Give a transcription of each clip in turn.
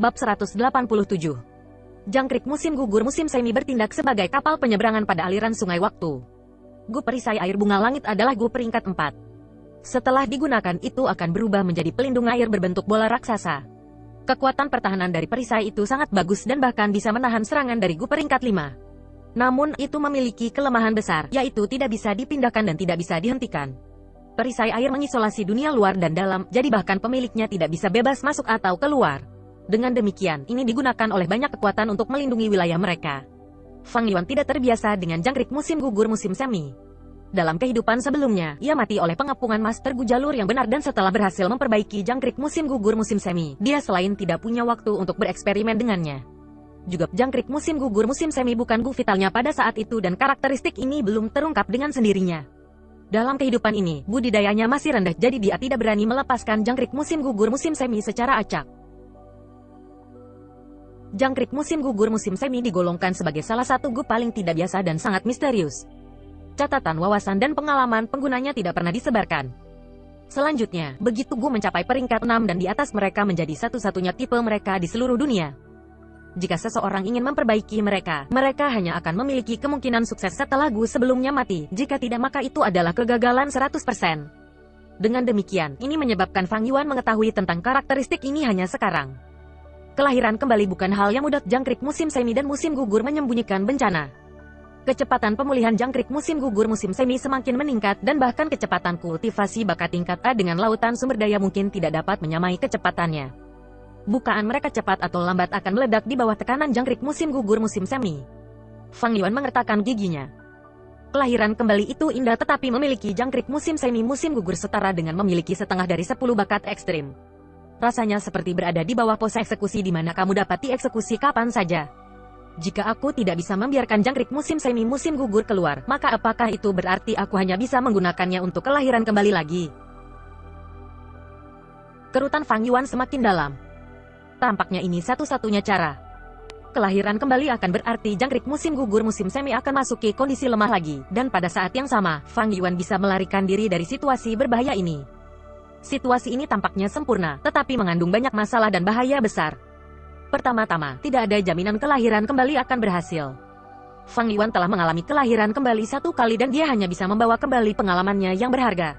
Bab 187. Jangkrik musim gugur musim semi bertindak sebagai kapal penyeberangan pada aliran sungai waktu. Gu perisai air bunga langit adalah gu peringkat 4. Setelah digunakan itu akan berubah menjadi pelindung air berbentuk bola raksasa. Kekuatan pertahanan dari perisai itu sangat bagus dan bahkan bisa menahan serangan dari gu peringkat 5. Namun itu memiliki kelemahan besar, yaitu tidak bisa dipindahkan dan tidak bisa dihentikan. Perisai air mengisolasi dunia luar dan dalam, jadi bahkan pemiliknya tidak bisa bebas masuk atau keluar. Dengan demikian, ini digunakan oleh banyak kekuatan untuk melindungi wilayah mereka. Fang Yuan tidak terbiasa dengan jangkrik musim gugur musim semi. Dalam kehidupan sebelumnya, ia mati oleh pengepungan Master Gu jalur yang benar dan setelah berhasil memperbaiki jangkrik musim gugur musim semi, dia selain tidak punya waktu untuk bereksperimen dengannya. Juga jangkrik musim gugur musim semi bukan Gu vitalnya pada saat itu dan karakteristik ini belum terungkap dengan sendirinya. Dalam kehidupan ini, budidayanya masih rendah jadi dia tidak berani melepaskan jangkrik musim gugur musim semi secara acak. Jangkrik musim gugur musim semi digolongkan sebagai salah satu gu paling tidak biasa dan sangat misterius. Catatan wawasan dan pengalaman penggunanya tidak pernah disebarkan. Selanjutnya, begitu gu mencapai peringkat 6 dan di atas mereka menjadi satu-satunya tipe mereka di seluruh dunia. Jika seseorang ingin memperbaiki mereka, mereka hanya akan memiliki kemungkinan sukses setelah gu sebelumnya mati. Jika tidak maka itu adalah kegagalan 100%. Dengan demikian, ini menyebabkan Fang Yuan mengetahui tentang karakteristik ini hanya sekarang. Kelahiran kembali bukan hal yang mudah. Jangkrik musim semi dan musim gugur menyembunyikan bencana. Kecepatan pemulihan jangkrik musim gugur musim semi semakin meningkat dan bahkan kecepatan kultivasi bakat tingkat A dengan lautan sumber daya mungkin tidak dapat menyamai kecepatannya. Bukaan mereka cepat atau lambat akan meledak di bawah tekanan jangkrik musim gugur musim semi. Fang Yuan mengertakkan giginya. Kelahiran kembali itu indah tetapi memiliki jangkrik musim semi musim gugur setara dengan memiliki setengah dari 10 bakat ekstrim. Rasanya seperti berada di bawah pos eksekusi di mana kamu dapat dieksekusi kapan saja. Jika aku tidak bisa membiarkan jangkrik musim semi musim gugur keluar, maka apakah itu berarti aku hanya bisa menggunakannya untuk kelahiran kembali lagi? Kerutan Fang Yuan semakin dalam. Tampaknya ini satu-satunya cara. Kelahiran kembali akan berarti jangkrik musim gugur musim semi akan masuki kondisi lemah lagi, dan pada saat yang sama, Fang Yuan bisa melarikan diri dari situasi berbahaya ini. Situasi ini tampaknya sempurna, tetapi mengandung banyak masalah dan bahaya besar. Pertama-tama, tidak ada jaminan kelahiran kembali akan berhasil. Fang Yuan telah mengalami kelahiran kembali 1 kali dan dia hanya bisa membawa kembali pengalamannya yang berharga.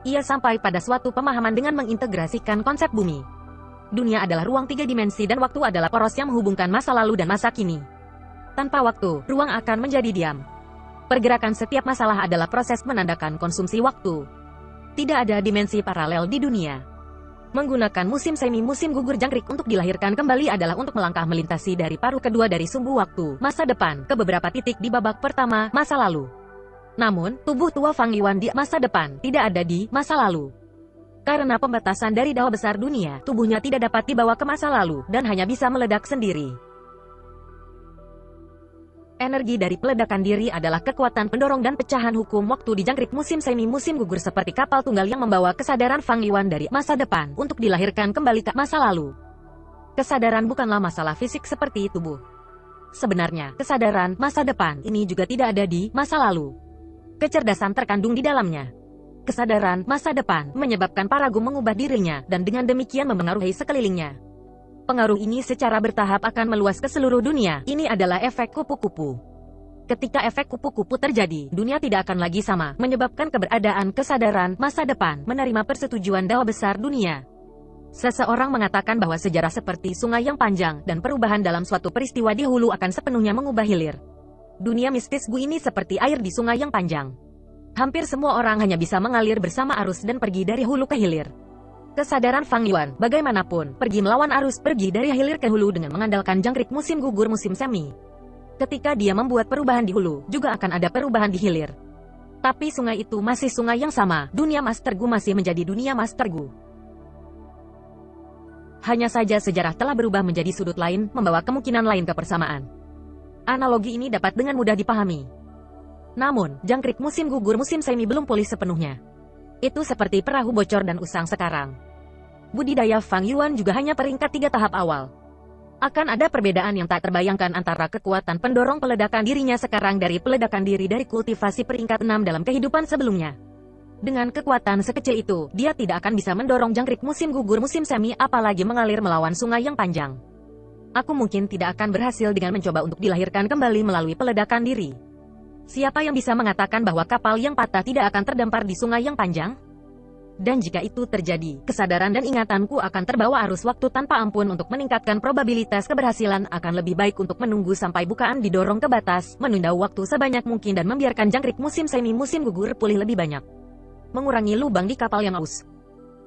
Ia sampai pada suatu pemahaman dengan mengintegrasikan konsep bumi. Dunia adalah ruang 3 dimensi dan waktu adalah poros yang menghubungkan masa lalu dan masa kini. Tanpa waktu, ruang akan menjadi diam. Pergerakan setiap masalah adalah proses menandakan konsumsi waktu. Tidak ada dimensi paralel di dunia. Menggunakan musim semi musim gugur jangkrik untuk dilahirkan kembali adalah untuk melangkah melintasi dari paruh kedua dari sumbu waktu, masa depan, ke beberapa titik di babak pertama, masa lalu. Namun, tubuh tua Fang Yuan di masa depan tidak ada di masa lalu. Karena pembatasan dari Dao besar dunia, tubuhnya tidak dapat dibawa ke masa lalu, dan hanya bisa meledak sendiri. Energi dari peledakan diri adalah kekuatan pendorong dan pecahan hukum waktu di jangkrik musim semi musim gugur seperti kapal tunggal yang membawa kesadaran Fang Yuan dari masa depan untuk dilahirkan kembali ke masa lalu. Kesadaran bukanlah masalah fisik seperti tubuh. Sebenarnya, kesadaran masa depan ini juga tidak ada di masa lalu. Kecerdasan terkandung di dalamnya. Kesadaran masa depan menyebabkan para gu mengubah dirinya dan dengan demikian memengaruhi sekelilingnya. Pengaruh ini secara bertahap akan meluas ke seluruh dunia. Ini adalah efek kupu-kupu. Ketika efek kupu-kupu terjadi, dunia tidak akan lagi sama, menyebabkan keberadaan kesadaran masa depan menerima persetujuan Dao besar dunia. Seseorang mengatakan bahwa sejarah seperti sungai yang panjang, dan perubahan dalam suatu peristiwa di hulu akan sepenuhnya mengubah hilir. Dunia mistis gu ini seperti air di sungai yang panjang. Hampir semua orang hanya bisa mengalir bersama arus dan pergi dari hulu ke hilir. Kesadaran Fang Yuan, bagaimanapun, pergi melawan arus, pergi dari hilir ke hulu dengan mengandalkan jangkrik musim gugur musim semi. Ketika dia membuat perubahan di hulu, juga akan ada perubahan di hilir. Tapi sungai itu masih sungai yang sama, dunia Master Gu masih menjadi dunia Master Gu. Hanya saja sejarah telah berubah menjadi sudut lain, membawa kemungkinan lain ke persamaan. Analogi ini dapat dengan mudah dipahami. Namun, jangkrik musim gugur musim semi belum pulih sepenuhnya. Itu seperti perahu bocor dan usang sekarang. Budidaya Fang Yuan juga hanya peringkat 3 tahap awal. Akan ada perbedaan yang tak terbayangkan antara kekuatan pendorong peledakan dirinya sekarang dari peledakan diri dari kultivasi peringkat 6 dalam kehidupan sebelumnya. Dengan kekuatan sekecil itu, dia tidak akan bisa mendorong jangkrik musim gugur musim semi apalagi mengalir melawan sungai yang panjang. Aku mungkin tidak akan berhasil dengan mencoba untuk dilahirkan kembali melalui peledakan diri. Siapa yang bisa mengatakan bahwa kapal yang patah tidak akan terdampar di sungai yang panjang? Dan jika itu terjadi, kesadaran dan ingatanku akan terbawa arus waktu tanpa ampun. Untuk meningkatkan probabilitas keberhasilan, akan lebih baik untuk menunggu sampai bukaan didorong ke batas, menunda waktu sebanyak mungkin dan membiarkan jangkrik musim semi musim gugur pulih lebih banyak. Mengurangi lubang di kapal yang aus.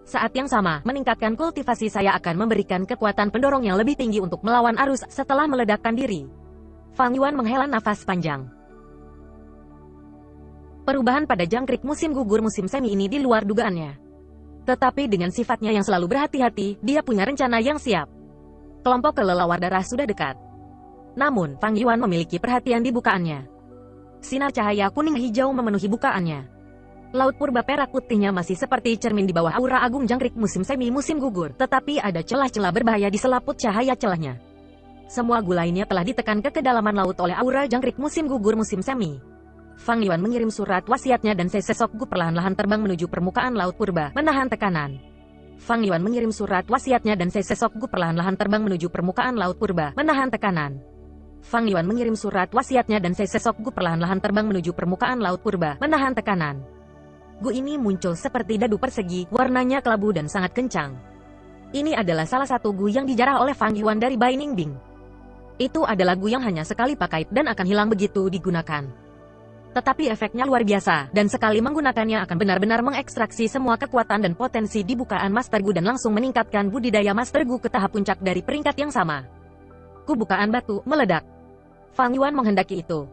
Saat yang sama, meningkatkan kultivasi saya akan memberikan kekuatan pendorong yang lebih tinggi untuk melawan arus setelah meledakkan diri. Fang Yuan menghela nafas panjang. Perubahan pada jangkrik musim gugur musim semi ini di luar dugaannya. Tetapi dengan sifatnya yang selalu berhati-hati, dia punya rencana yang siap. Kelompok kelelawar darah sudah dekat. Namun, Fang Yuan memiliki perhatian di bukaannya. Sinar cahaya kuning hijau memenuhi bukaannya. Laut purba perak putihnya masih seperti cermin di bawah aura agung jangkrik musim semi musim gugur, tetapi ada celah-celah berbahaya di selaput cahaya celahnya. Semua gulainya telah ditekan ke kedalaman laut oleh aura jangkrik musim gugur musim semi. Fang Yuan mengirim surat wasiatnya dan sesosok gu perlahan-lahan terbang menuju permukaan laut purba, menahan tekanan. Fang Yuan mengirim surat wasiatnya dan sesosok gu perlahan-lahan terbang menuju permukaan laut purba, menahan tekanan. Fang Yuan mengirim surat wasiatnya dan sesosok gu perlahan-lahan terbang menuju permukaan laut purba, menahan tekanan. Gu ini muncul seperti dadu persegi, warnanya kelabu dan sangat kencang. Ini adalah salah satu gu yang dijarah oleh Fang Yuan dari Bai Ningbing. Itu adalah gu yang hanya sekali pakai dan akan hilang begitu digunakan. Tetapi efeknya luar biasa, dan sekali menggunakannya akan benar-benar mengekstraksi semua kekuatan dan potensi di bukaan Master Gu dan langsung meningkatkan budidaya Master Gu ke tahap puncak dari peringkat yang sama. Ku bukaan batu meledak. Fang Yuan menghendaki itu.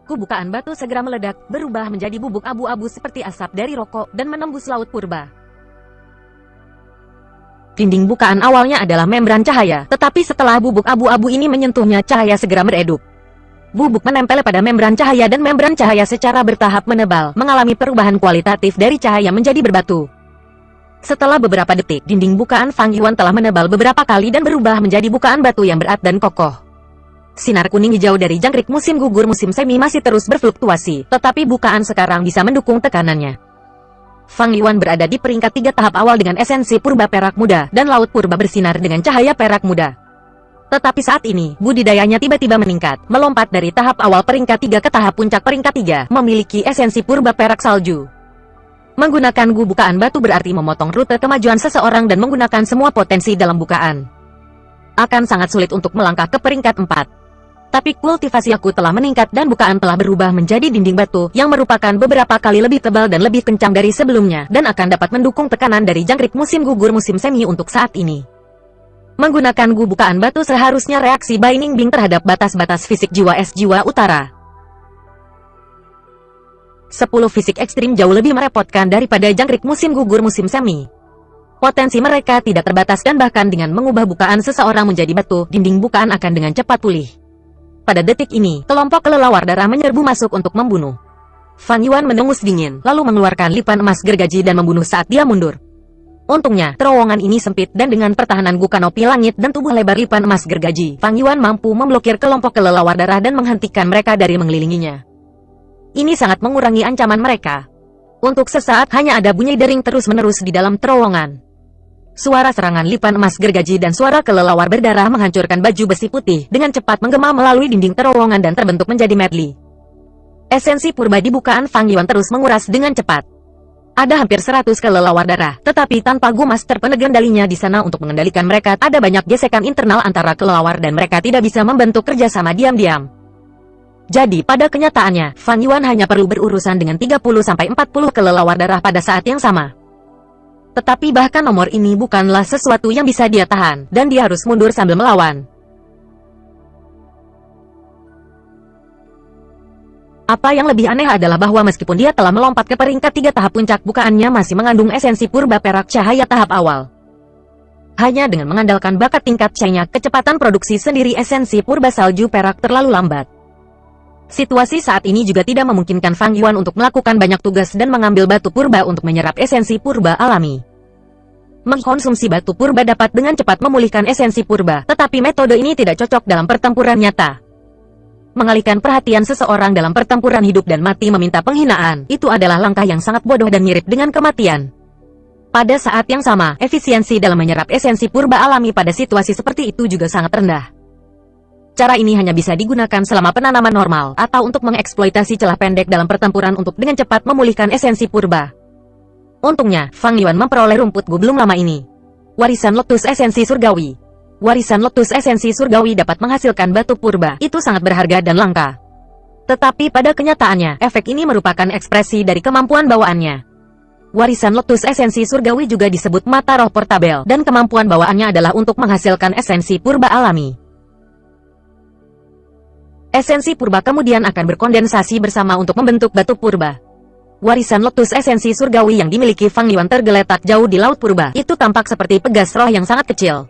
Ku bukaan batu segera meledak, berubah menjadi bubuk abu-abu seperti asap dari rokok, dan menembus laut purba. Dinding bukaan awalnya adalah membran cahaya, tetapi setelah bubuk abu-abu ini menyentuhnya, cahaya segera meredup. Bubuk menempel pada membran cahaya dan membran cahaya secara bertahap menebal, mengalami perubahan kualitatif dari cahaya menjadi berbatu. Setelah beberapa detik, dinding bukaan Fang Yuan telah menebal beberapa kali dan berubah menjadi bukaan batu yang berat dan kokoh. Sinar kuning hijau dari jangkrik musim gugur musim semi masih terus berfluktuasi, tetapi bukaan sekarang bisa mendukung tekanannya. Fang Yuan berada di peringkat 3 tahap awal dengan esensi purba perak muda, dan laut purba bersinar dengan cahaya perak muda. Tetapi saat ini, budidayanya tiba-tiba meningkat, melompat dari tahap awal peringkat 3 ke tahap puncak peringkat 3, memiliki esensi purba perak salju. Menggunakan gu bukaan batu berarti memotong rute kemajuan seseorang dan menggunakan semua potensi dalam bukaan. Akan sangat sulit untuk melangkah ke peringkat 4. Tapi kultivasi aku telah meningkat dan bukaan telah berubah menjadi dinding batu, yang merupakan beberapa kali lebih tebal dan lebih kencang dari sebelumnya, dan akan dapat mendukung tekanan dari jangkrik musim gugur musim semi untuk saat ini. Menggunakan gu bukaan batu seharusnya reaksi Bai Ningbing terhadap batas-batas fisik jiwa es jiwa utara. 10 fisik ekstrim jauh lebih merepotkan daripada jangkrik musim gugur musim semi. Potensi mereka tidak terbatas dan bahkan dengan mengubah bukaan seseorang menjadi batu, dinding bukaan akan dengan cepat pulih. Pada detik ini, kelompok kelelawar darah menyerbu masuk untuk membunuh. Fang Yuan mendengus dingin, lalu mengeluarkan lipan emas gergaji dan membunuh saat dia mundur. Untungnya, terowongan ini sempit dan dengan pertahanan gu kanopi langit dan tubuh lebar lipan emas gergaji, Fang Yuan mampu memblokir kelompok kelelawar darah dan menghentikan mereka dari mengelilinginya. Ini sangat mengurangi ancaman mereka. Untuk sesaat hanya ada bunyi dering terus-menerus di dalam terowongan. Suara serangan lipan emas gergaji dan suara kelelawar berdarah menghancurkan baju besi putih dengan cepat menggema melalui dinding terowongan dan terbentuk menjadi medley. Esensi purba di bukaan Fang Yuan terus menguras dengan cepat. Ada hampir 100 kelelawar darah, tetapi tanpa gu master pengendalinya di sana untuk mengendalikan mereka, ada banyak gesekan internal antara kelelawar dan mereka tidak bisa membentuk kerjasama diam-diam. Jadi pada kenyataannya, Fang Yuan hanya perlu berurusan dengan 30-40 kelelawar darah pada saat yang sama. Tetapi bahkan nomor ini bukanlah sesuatu yang bisa dia tahan, dan dia harus mundur sambil melawan. Apa yang lebih aneh adalah bahwa meskipun dia telah melompat ke peringkat 3 tahap puncak, bukaannya masih mengandung esensi purba perak cahaya tahap awal. Hanya dengan mengandalkan bakat tingkat C-nya, kecepatan produksi sendiri esensi purba salju perak terlalu lambat. Situasi saat ini juga tidak memungkinkan Fang Yuan untuk melakukan banyak tugas dan mengambil batu purba untuk menyerap esensi purba alami. Mengkonsumsi batu purba dapat dengan cepat memulihkan esensi purba, tetapi metode ini tidak cocok dalam pertempuran nyata. Mengalihkan perhatian seseorang dalam pertempuran hidup dan mati meminta penghinaan, itu adalah langkah yang sangat bodoh dan mirip dengan kematian. Pada saat yang sama, efisiensi dalam menyerap esensi purba alami pada situasi seperti itu juga sangat rendah. Cara ini hanya bisa digunakan selama penanaman normal, atau untuk mengeksploitasi celah pendek dalam pertempuran untuk dengan cepat memulihkan esensi purba. Untungnya, Fang Yuan memperoleh rumput gu belum lama ini. Warisan lotus esensi surgawi. Warisan lotus esensi surgawi dapat menghasilkan batu purba, itu sangat berharga dan langka. Tetapi pada kenyataannya, efek ini merupakan ekspresi dari kemampuan bawaannya. Warisan lotus esensi surgawi juga disebut mata roh portabel, dan kemampuan bawaannya adalah untuk menghasilkan esensi purba alami. Esensi purba kemudian akan berkondensasi bersama untuk membentuk batu purba. Warisan lotus esensi surgawi yang dimiliki Fang Yuan tergeletak jauh di laut purba, itu tampak seperti pegas roh yang sangat kecil.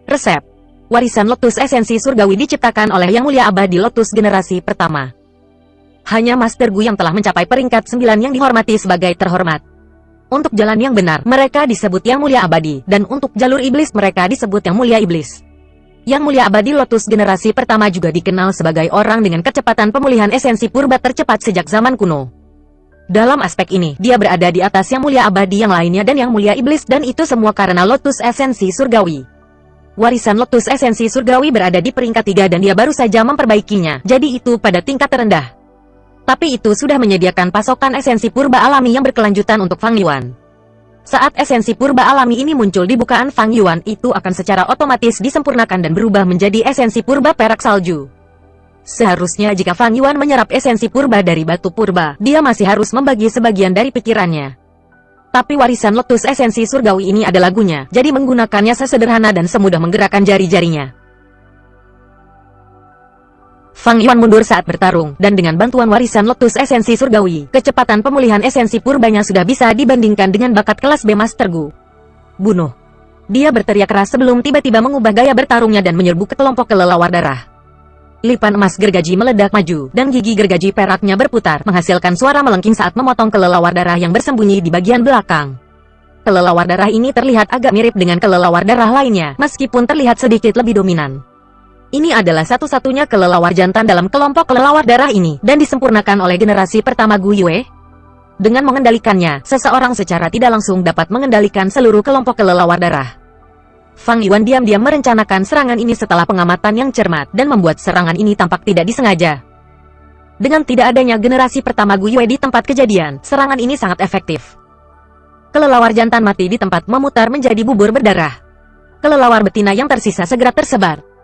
Resep. Warisan lotus esensi surgawi diciptakan oleh Yang Mulia Abadi Lotus generasi pertama. Hanya Master Gu yang telah mencapai peringkat 9 yang dihormati sebagai terhormat. Untuk jalan yang benar, mereka disebut Yang Mulia Abadi, dan untuk jalur iblis mereka disebut Yang Mulia Iblis. Yang Mulia Abadi Lotus generasi pertama juga dikenal sebagai orang dengan kecepatan pemulihan esensi purba tercepat sejak zaman kuno. Dalam aspek ini, dia berada di atas Yang Mulia Abadi yang lainnya dan Yang Mulia Iblis, dan itu semua karena lotus esensi surgawi. Warisan lotus esensi surgawi berada di peringkat 3 dan dia baru saja memperbaikinya, jadi itu pada tingkat terendah. Tapi itu sudah menyediakan pasokan esensi purba alami yang berkelanjutan untuk Fang Yuan. Saat esensi purba alami ini muncul di bukaan Fang Yuan, itu akan secara otomatis disempurnakan dan berubah menjadi esensi purba perak salju. Seharusnya jika Fang Yuan menyerap esensi purba dari batu purba, dia masih harus membagi sebagian dari pikirannya. Tapi warisan lotus esensi surgawi ini adalah lagunya, jadi menggunakannya sesederhana dan semudah menggerakkan jari-jarinya. Fang Yuan mundur saat bertarung, dan dengan bantuan warisan lotus esensi surgawi, kecepatan pemulihan esensi purbanya sudah bisa dibandingkan dengan bakat kelas B Master Gu. Bunuh! Dia berteriak keras sebelum tiba-tiba mengubah gaya bertarungnya dan menyerbu ke kelompok kelelawar darah. Lipan emas gergaji meledak maju, dan gigi gergaji peraknya berputar, menghasilkan suara melengking saat memotong kelelawar darah yang bersembunyi di bagian belakang. Kelelawar darah ini terlihat agak mirip dengan kelelawar darah lainnya, meskipun terlihat sedikit lebih dominan. Ini adalah satu-satunya kelelawar jantan dalam kelompok kelelawar darah ini, dan disempurnakan oleh generasi pertama Gu Yue. Dengan mengendalikannya, seseorang secara tidak langsung dapat mengendalikan seluruh kelompok kelelawar darah. Fang Yuan diam-diam merencanakan serangan ini setelah pengamatan yang cermat, dan membuat serangan ini tampak tidak disengaja. Dengan tidak adanya generasi pertama Gu Yue di tempat kejadian, serangan ini sangat efektif. Kelelawar jantan mati di tempat memutar menjadi bubur berdarah. Kelelawar betina yang tersisa segera tersebar.